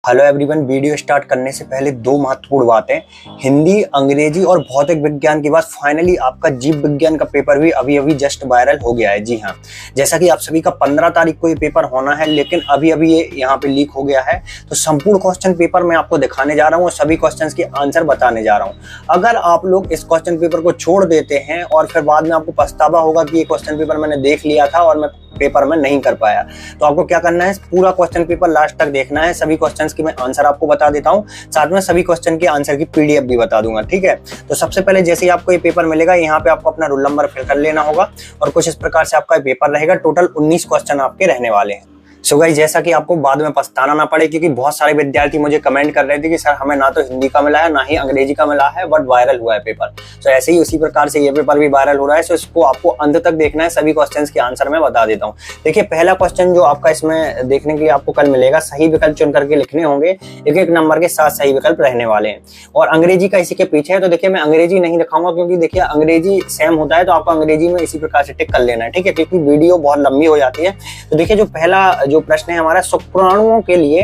Hello everyone, video start करने से पहले दो महत्वपूर्ण बातें। हिंदी, अंग्रेजी और भौतिक विज्ञान के बाद फाइनली आपका जीव विज्ञान का पेपर भी अभी अभी जस्ट वायरल हो गया है। जी हाँ, जैसा कि आप सभी का 15 तारीख को ये पेपर होना है, लेकिन अभी अभी ये यहाँ पे लीक हो गया है। तो संपूर्ण क्वेश्चन पेपर मैं आपको दिखाने जा रहा हूँ और सभी क्वेश्चन के आंसर बताने जा रहा हूँ। अगर आप लोग इस क्वेश्चन पेपर को छोड़ देते हैं और फिर बाद में आपको पछतावा होगा कि ये क्वेश्चन पेपर मैंने देख लिया था और मैं पेपर में नहीं कर पाया, तो आपको क्या करना है, पूरा क्वेश्चन पेपर लास्ट तक देखना है। सभी क्वेश्चंस की मैं आंसर आपको बता देता हूं, साथ में सभी क्वेश्चन के आंसर की पीडीएफ भी बता दूंगा। ठीक है, तो सबसे पहले जैसे ही आपको ये पेपर मिलेगा, यहाँ पे आपको अपना रोल नंबर फिल कर लेना होगा और कुछ इस प्रकार से आपका पेपर रहेगा। टोटल 19 क्वेश्चन आपके रहने वाले हैं। सो गाइस, जैसा कि आपको बाद में पछताना ना पड़े, क्योंकि बहुत सारे विद्यार्थी मुझे कमेंट कर रहे थे कि सर हमें ना तो हिंदी का मिला है ना ही अंग्रेजी का मिला है, बट वायरल हुआ है पेपर। तो ऐसे ही उसी प्रकार से ये पेपर भी वायरल हो रहा है। सो इसको आपको अंत तक देखना है। सभी क्वेश्चंस के आंसर मैं बता देता हूँ। देखिए, पहला क्वेश्चन जो आपका इसमें देखने के लिए आपको कल मिलेगा, सही विकल्प चुन करके लिखने होंगे। एक एक नंबर के 7 सही विकल्प रहने वाले हैं और अंग्रेजी का इसी के पीछे है। तो देखिए, मैं अंग्रेजी नहीं दिखाऊंगा क्योंकि देखिए अंग्रेजी सेम होता है, तो आपको अंग्रेजी में इसी प्रकार से टिक कर लेना है। ठीक है, क्योंकि वीडियो बहुत लंबी हो जाती है। तो देखिए, जो पहला जो प्रश्न है हमारा, शुक्राणुओं के लिए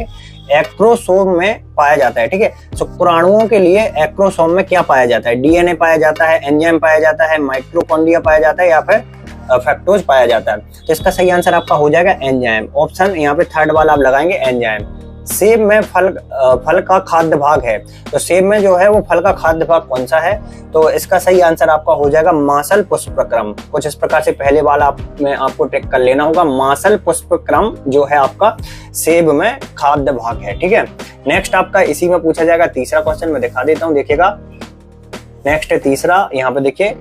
एक्रोसोम में पाया जाता है। ठीक है, शुक्राणुओं के लिए एक्रोसोम में क्या पाया जाता है? डीएनए पाया जाता है, एंजाइम पाया जाता है, माइटोकॉन्ड्रिया पाया जाता है या फिर फैक्टोज पाया जाता है? तो इसका सही आंसर आपका हो जाएगा एंजाइम। ऑप्शन यहाँ पे थर्ड वाला आप लगाएंगे, एंजाइम। सेब में फल का खाद्य भाग है, तो सेब में जो है वो फल का खाद्य भाग कौन सा है? तो इसका सही आंसर आपका हो जाएगा मासल पुष्पक्रम। कुछ इस प्रकार से पहले वाला में आपको टिक कर लेना होगा। मासल पुष्पक्रम जो है आपका सेब में खाद्य भाग है। ठीक है, नेक्स्ट आपका इसी में पूछा जाएगा तीसरा क्वेश्चन, मैं दिखा देता हूँ, देखिएगा। नेक्स्ट है तीसरा, यहाँ पे देखिए,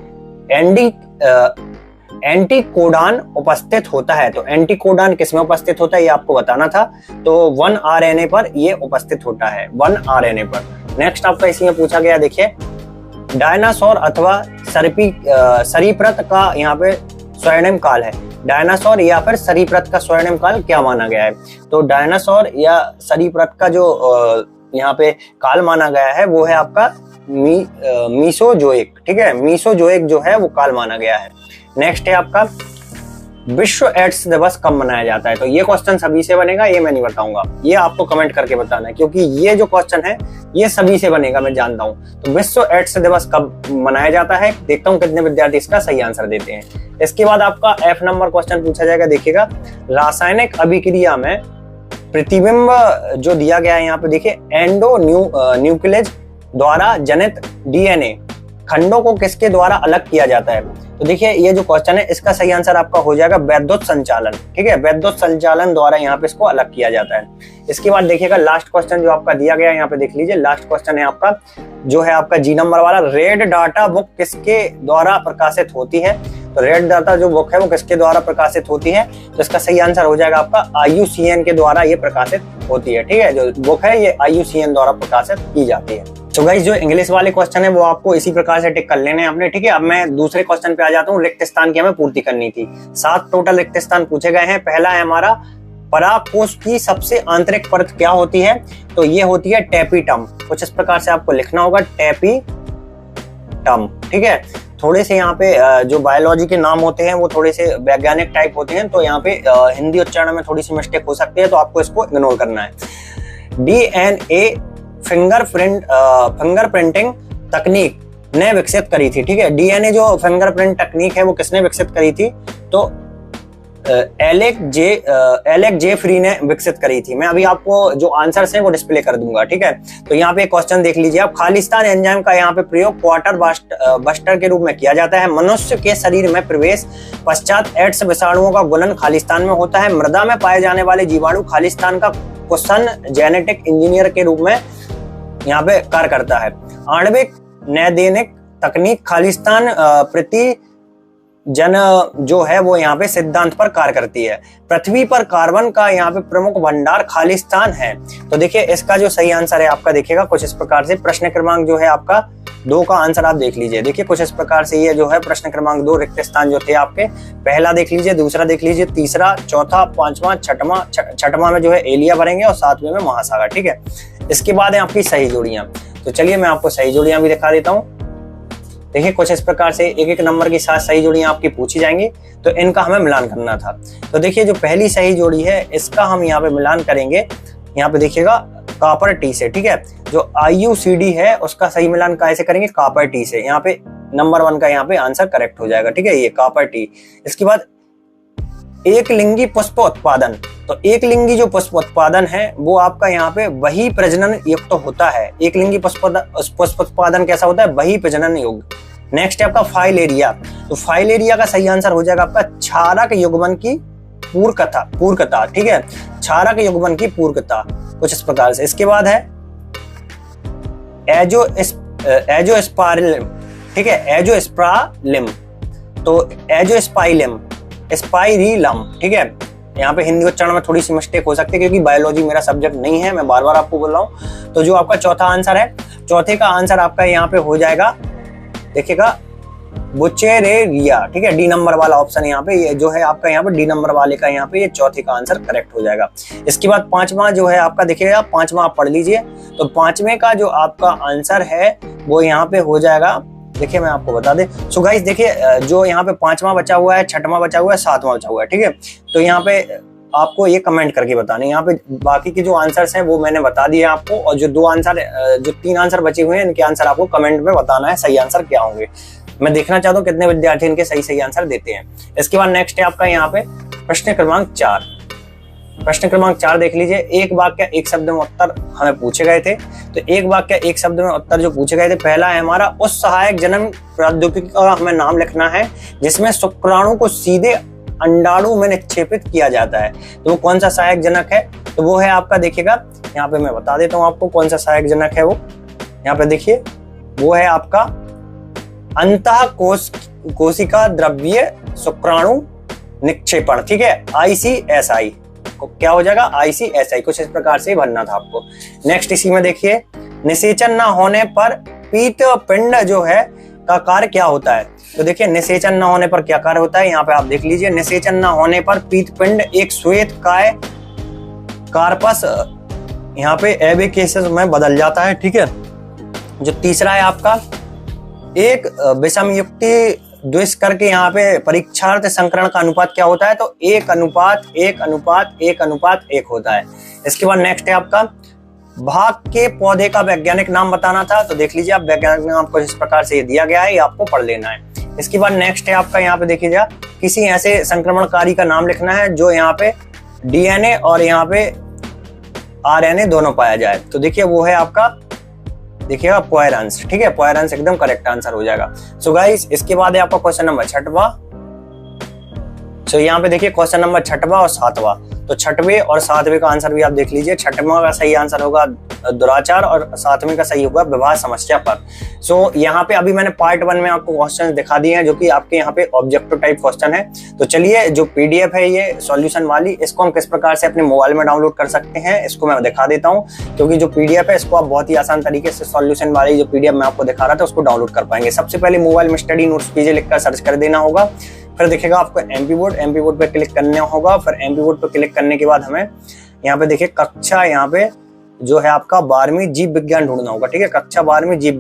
एंटीकोडान उपस्थित होता है। तो एंटीकोडान किसमें उपस्थित होता है, ये आपको बताना था। तो 1 आरएनए पर ये उपस्थित होता है, 1 आरएनए पर। नेक्स्ट आपका इसी में पूछा गया, देखिए, डायनासोर अथवा सरीपृत का यहाँ पे स्वर्णिम काल है। डायनासोर या फिर सरीपृत का स्वर्णिम काल क्या माना गया है? तो डायनासोर या सरीपृत का जो यहाँ पे काल माना गया है वो है आपका मीसोजोइक। ठीक है, मीसोजोइक जो है वो काल माना गया है। नेक्स्ट है आपका, विश्व एड्स दिवस कब मनाया जाता है? तो ये क्वेश्चन सभी से बनेगा, ये मैं नहीं बताऊंगा, ये आपको कमेंट करके बताना है, क्योंकि ये जो क्वेश्चन है ये सभी से बनेगा, मैं जानता हूं। तो विश्व एड्स दिवस कब मनाया जाता है? देखता हूं कितने विद्यार्थी इसका सही आंसर देते हैं। इसके बाद आपका F नंबर क्वेश्चन पूछा जाएगा, देखिएगा, रासायनिक अभिक्रिया में प्रतिबिंब जो दिया गया है यहाँ पे, देखिए, एंडो न्यूक्लियस द्वारा जनित डीएनए खंडों को किसके द्वारा अलग किया जाता है? तो देखिए, ये जो क्वेश्चन है इसका सही आंसर आपका हो जाएगा वैद्युत संचालन। ठीक है, वैद्युत संचालन द्वारा यहाँ पे इसको अलग किया जाता है। इसके बाद देखिएगा, लास्ट क्वेश्चन जो आपका दिया गया है यहाँ पे देख लीजिए। लास्ट क्वेश्चन है आपका, जो है आपका जी नंबर वाला, रेड डाटा बुक किसके द्वारा प्रकाशित होती है? तो रेड डाटा जो बुक है वो किसके द्वारा प्रकाशित होती है? तो इसका सही आंसर हो जाएगा आपका IUCN के द्वारा ये प्रकाशित होती है। ठीक है, जो बुक है ये IUCN द्वारा प्रकाशित की जाती है। तो गाइस, जो इंग्लिश वाले क्वेश्चन है वो आपको इसी प्रकार से टिक कर लेने हैं अपने। ठीक है, अब मैं दूसरे क्वेश्चन पे आ जाता हूँ। रिक्त स्थान की हमें पूर्ति करनी थी। 7 टोटल रिक्त स्थान पूछे गए हैं। पहला है हमारा, परागकोश की सबसे आंतरिक परत क्या होती है? तो ये होती है टेपिटम। कुछ इस प्रकार से आपको लिखना होगा, टेपिटम। ठीक है, थोड़े से यहाँ पे जो बायोलॉजी के नाम होते हैं वो थोड़े से वैज्ञानिक टाइप होते हैं, तो यहाँ पे हिंदी उच्चारण में थोड़ी सी मिस्टेक हो सकती है, तो आपको इसको इग्नोर करना है। DNA फिंगरप्रिंटिंग तकनीक ने विकसित करी थी। ठीक है, डीएनए जो फिंगरप्रिंट तकनीक है वो किसने विकसित करी थी? तो एलेक जेफरी ने विकसित करी थी। मैं अभी आपको जो आंसर्स हैं वो डिस्प्ले कर दूंगा। ठीक है, तो यहाँ पे क्वेश्चन देख लीजिए आप। खालिस्तान एंजाइम का यहाँ पे प्रयोग क्वार्टर बस्टर के रूप में किया जाता है। मनुष्य के शरीर में प्रवेश पश्चात एड्स विषाणुओं का गुणन खालिस्तान में होता है। मृदा में पाए जाने वाले जीवाणु खालिस्तान का कुशन जेनेटिक इंजीनियर के रूप में यहाँ पे कार्य करता है। आणविक नैदानिक तकनीक खालिस्तान प्रति जन जो है वो यहाँ पे सिद्धांत पर कार्य करती है। पृथ्वी पर कार्बन का यहाँ पे प्रमुख भंडार खालिस्तान है। तो देखिए, इसका जो सही आंसर है आपका देखिएगा कुछ इस प्रकार से। प्रश्न क्रमांक जो है आपका 2 का आंसर आप देख लीजिए। देखिए, कुछ इस प्रकार से ये जो है प्रश्न क्रमांक 2 रिक्त स्थान जो थे आपके, पहला देख लीजिए, दूसरा देख लीजिए, तीसरा, चौथा, पांचवा, छठवां में जो है एलिया भरेंगे और 7वें में महासागर। ठीक है, इसके बाद है आपकी सही जोड़ियां। तो चलिए मैं आपको सही जोड़ियां भी दिखा देता हूँ। देखिए, कुछ इस प्रकार से एक एक नंबर की 7 सही जोड़ियां आपकी पूछी जाएंगी, तो इनका हमें मिलान करना था। तो देखिए, जो पहली सही जोड़ी है इसका हम यहाँ पे मिलान करेंगे। यहाँ पे देखिएगा, कॉपर टी से, ठीक है। जो IUCD है उसका सही मिलान कैसे करेंगे, कॉपर टी से। यहाँ पे नंबर 1 का यहाँ पे आंसर करेक्ट हो जाएगा, ठीक है, ये कॉपर टी। इसके बाद एक लिंगी पुष्प उत्पादन, तो एक लिंगी जो पुष्प उत्पादन है वो आपका यहाँ पे वही प्रजनन युक्त होता है। एक लिंगी पुष्प उत्पादन कैसा होता है, वही प्रजनन युक्त। नेक्स्ट है आपका फाइलेरिया, तो फाइलेरिया का सही आंसर हो जाएगा आपका क्षारक युग्मन की पूरकता, ठीक है, क्षारक युग्मन की पूरकता, कुछ इस प्रकार से। इसके बाद है एजोस्पारिलम, ठीक है, एजोस्पारिलम, तो एजोस्पाइलम, स्पाइरिलम, ठीक है। यहाँ पे हिंदी उच्चारण में थोड़ी सी मिस्टेक हो सकती है क्योंकि बायोलॉजी मेरा सब्जेक्ट नहीं है, मैं बार बार आपको बोल रहा हूँ। तो जो आपका चौथा आंसर है, चौथे का आंसर आपका यहाँ पे हो जाएगा, देखिएगा, बुचेरेरिया, ठीक है, डी नंबर वाला ऑप्शन यहाँ पे, ये जो है आपका यहाँ पे डी नंबर वाले का यहाँ पे ये चौथे का आंसर करेक्ट हो जाएगा। इसके बाद पांचवा जो है आपका, देखिएगा पांचवा आप पढ़ लीजिए, तो पांचवे का जो आपका आंसर है वो यहाँ पे हो जाएगा, देखिए मैं आपको बता दें। सो गाइस देखिए, जो यहाँ पे पांचवा बचा हुआ है, छठवां बचा हुआ है, सातवां बचा हुआ है, ठीक है। तो यहाँ पे आपको ये कमेंट करके बताने, यहाँ पे बाकी के जो आंसर्स हैं वो मैंने बता दिए आपको, और जो 3 आंसर बचे हुए हैं इनके आंसर आपको कमेंट में बताना है सही आंसर क्या होंगे। मैं देखना चाहता हूँ कितने विद्यार्थी इनके सही आंसर देते हैं। इसके बाद नेक्स्ट है आपका यहाँ पे प्रश्न क्रमांक 4। प्रश्न क्रमांक 4 देख लीजिए। एक वाक्य एक शब्द में उत्तर हमें पूछे गए थे, तो एक वाक्य एक शब्द में उत्तर जो पूछे गए थे, पहला है हमारा, उस सहायक जनन प्रौद्योगिकी का हमें नाम लिखना है जिसमें शुक्राणु को सीधे अंडाणु में निक्षेपित किया जाता है। तो वो कौन सा सहायक जनक है, तो वो है आपका, देखिएगा यहाँ पे मैं बता देता हूँ आपको कौन सा सहायक जनक है वो। यहाँ पे देखिए, वो है आपका अंतः कोशिका द्रव्य शुक्राणु निक्षेपण, ठीक है, ICSI। क्या हो जाएगा, ICSI, कुछ इस प्रकार से भरना था आपको। नेक्स्ट इसी में देखिए, निषेचन न होने पर पीत पिंड जो है का कार्य क्या होता है। तो देखिए, निषेचन न होने पर क्या कार्य होता है, यहाँ पे आप देख लीजिए। निषेचन न होने पर पीत पिंड एक श्वेत काय कार्पस यहाँ पे एबिकेसेस में बदल जाता है, ठीक है। जो तीसरा है आपका, एक विषम युक्ति द्विश करके यहाँ पे परीक्षार्थ संकरण का अनुपात क्या होता है, तो 1:1:1:1 होता है। इसके बाद नेक्स्ट है आपका, भाग के पौधे का वैज्ञानिक नाम बताना था, तो देख लीजिए आप, वैज्ञानिक नाम आपको इस प्रकार से दिया गया है, ये आपको पढ़ लेना है। इसके बाद नेक्स्ट है आपका, यहाँ पे देखिएगा, किसी ऐसे संक्रमणकारी का नाम लिखना है जो यहाँ पे DNA और यहाँ पे RNA दोनों पाया जाए। तो देखिए वो है आपका, देखिएगा पोयरेंस, ठीक है, पोयरेंस एकदम करेक्ट आंसर हो जाएगा। सो गाइस इसके बाद है आपका क्वेश्चन नंबर 6वां। सो यहाँ पे देखिए क्वेश्चन नंबर 6वां और 7वां, तो 6वें और 7वें का आंसर भी आप देख लीजिए। 6वां का सही आंसर होगा दुराचार और 7वें का सही होगा विवाह समस्या पर। सो यहाँ पे अभी मैंने पार्ट 1 में आपको क्वेश्चन दिखा दिए हैं जो कि आपके यहाँ पे ऑब्जेक्टिव टाइप क्वेश्चन है। तो चलिए, जो PDF है ये सॉल्यूशन वाली, इसको हम किस प्रकार से अपने मोबाइल में डाउनलोड कर सकते हैं इसको मैं दिखा देता हूँ, क्योंकि जो PDF है इसको आप बहुत ही आसान तरीके से सॉल्यूशन वाली जो PDF मैं आपको दिखा रहा था उसको डाउनलोड कर पाएंगे। सबसे पहले मोबाइल में स्टडी नोट्स PJ लिखकर सर्च कर देना होगा, फिर दिखेगा आपको MP बोर्ड पे क्लिक करना होगा। फिर MP बोर्ड पे क्लिक करने के बाद हमें यहाँ पे देखिए कक्षा, यहाँ पे जो है आपका 12वीं जीव विज्ञान ढूंढना होगा, ठीक है, कक्षा 12वीं जीव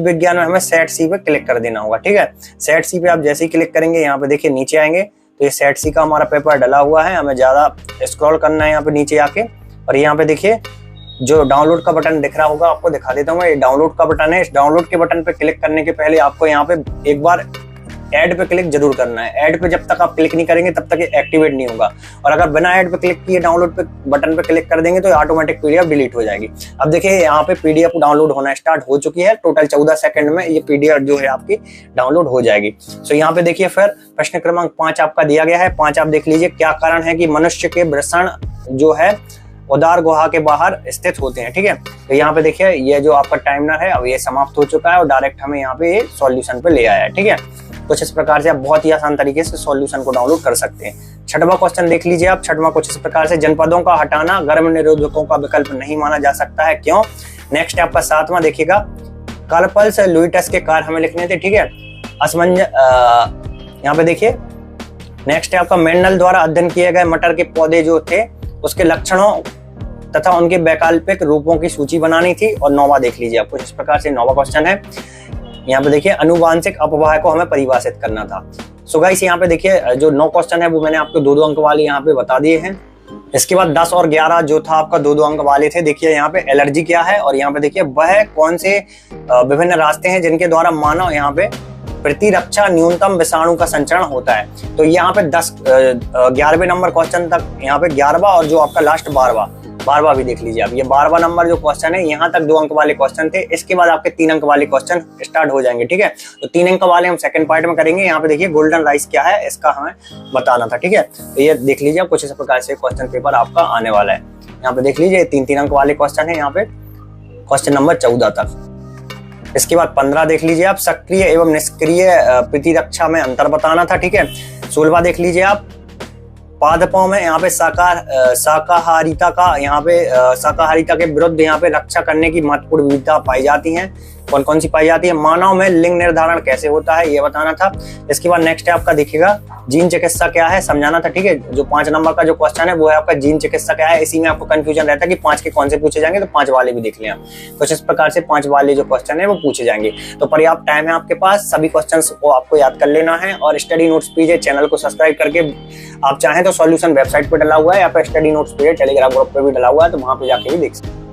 विज्ञान में हमें सेट C पे क्लिक कर देना होगा, ठीक है। सेट C पे आप जैसे ही क्लिक करेंगे, यहाँ पे देखिए नीचे आएंगे तो ये सेट C का हमारा पेपर डला हुआ है, हमें ज्यादा स्क्रॉल करना है यहाँ पे नीचे आके, और यहाँ पे देखिए जो डाउनलोड का बटन दिख रहा होगा, आपको दिखा देता हूँ, ये डाउनलोड का बटन है। इस डाउनलोड के बटन पे क्लिक करने के पहले आपको यहाँ पे एक बार ऐड पे क्लिक जरूर करना है। ऐड पे जब तक आप क्लिक नहीं करेंगे तब तक ये एक्टिवेट नहीं होगा, और अगर बिना ऐड पे क्लिक किए डाउनलोड पे बटन पे क्लिक कर देंगे तो ऑटोमेटिक PDF डिलीट हो जाएगी। अब देखिए यहाँ पे PDF डाउनलोड होना स्टार्ट हो चुकी है, टोटल 14 सेकंड में ये PDF जो है आपकी डाउनलोड हो जाएगी। सो यहाँ पे देखिए, फिर प्रश्न क्रमांक 5 आपका दिया गया है। 5 आप देख लीजिए, क्या कारण है कि मनुष्य के वृषण जो है उदार गुहा के बाहर स्थित होते हैं, ठीक है। तो यहाँ पे देखिए, ये जो आपका टाइमर है अब ये समाप्त हो चुका है और डायरेक्ट हमें यहाँ पे सॉल्यूशन पे ले आया है, ठीक है। कुछ इस प्रकार से आप बहुत ही आसान तरीके से सॉल्यूशन को डाउनलोड कर सकते हैं। 6वां क्वेश्चन देख लीजिए आप। 6वां कुछ इस प्रकार से, जनपदों का हटाना गर्भ निरोधकों का विकल्प नहीं माना जा सकता है, क्यों। नेक्स्ट आपका 7वां देखिएगा, कार्पल्स लुइटस के कार्य हमें लिखने थे, ठीक है। यहाँ पे देखिए नेक्स्ट है आपका, मेंडल द्वारा अध्ययन किए गए मटर के पौधे जो थे उसके लक्षणों तथा उनके वैकल्पिक रूपों की सूची बनानी थी। और 9वां देख लीजिए आप, कुछ इस प्रकार से 9वां क्वेश्चन है। यहाँ पे देखिए, अनुवांशिक अपवाह को हमें परिभाषित करना था। सो गाइस यहाँ पे देखिए, जो 9 क्वेश्चन है वो मैंने आपको 2-2 अंक वाले यहाँ पे बता दिए हैं। इसके बाद 10 और 11 जो था आपका 2-2 अंक वाले थे। देखिए यहाँ पे एलर्जी क्या है, और यहाँ पे देखिए वह कौन से विभिन्न रास्ते हैं जिनके द्वारा मानव यहाँ पे प्रतिरक्षा न्यूनतम विषाणु का संचरण होता है। तो यहाँ पे 11वें नंबर क्वेश्चन तक यहाँ पे 11वां, और जो आपका लास्ट 12वां भी देख लीजिए आप। ये 12वां नंबर जो क्वेश्चन है, यहाँ तक 2 अंक वाले क्वेश्चन थे। इसके बाद आपके 3 अंक वाले क्वेश्चन स्टार्ट हो जाएंगे, ठीक है। तो 3 अंक वाले हम सेकंड पार्ट में करेंगे। यहाँ पे देखिए गोल्डन राइस क्या है, इसका हमें बताना था, ठीक है। तो ये देख लीजिए, कुछ इस प्रकार से क्वेश्चन पेपर आपका आने वाला है। यहाँ पे देख लीजिए 3-3 अंक वाले क्वेश्चन है यहाँ पे, क्वेश्चन नंबर 14 तक। इसके बाद 15 देख लीजिए आप, सक्रिय एवं निष्क्रिय प्रतिरक्षा में अंतर बताना था, ठीक है। 16वां देख लीजिए आप, पादपों में यहाँ पे शाकाहारिता का यहाँ पे शाकाहारिता के विरुद्ध यहाँ पे रक्षा करने की महत्वपूर्ण विविधता पाई जाती है। कौन कौन सी पाई जाती है? मानव में लिंग निर्धारण कैसे होता है, ये बताना था। इसके बाद नेक्स्ट है आपका देखिएगा जीन चिकित्सा क्या है, समझाना था, ठीक है। जो 5 नंबर का जो क्वेश्चन है वो है आपका जीन चिकित्सा क्या है। इसी में आपको कंफ्यूजन रहता है कि 5 के कौन से पूछे जाएंगे, तो 5 वाले भी देख लें आप। कुछ इस प्रकार से 5 वाले जो क्वेश्चन है वो पूछे जाएंगे। तो पर्याप्त टाइम है आपके पास, सभी क्वेश्चंस को आपको याद कर लेना है। और स्टडी नोट्स पीजे चैनल को सब्सक्राइब करके आप चाहें तो सॉल्यूशन वेबसाइट पर डला हुआ है, या फिर स्टडी नोट्स पीजे टेलीग्राम ग्रुप पे भी डला हुआ है, तो वहां पे जाके भी देख सकते हैं।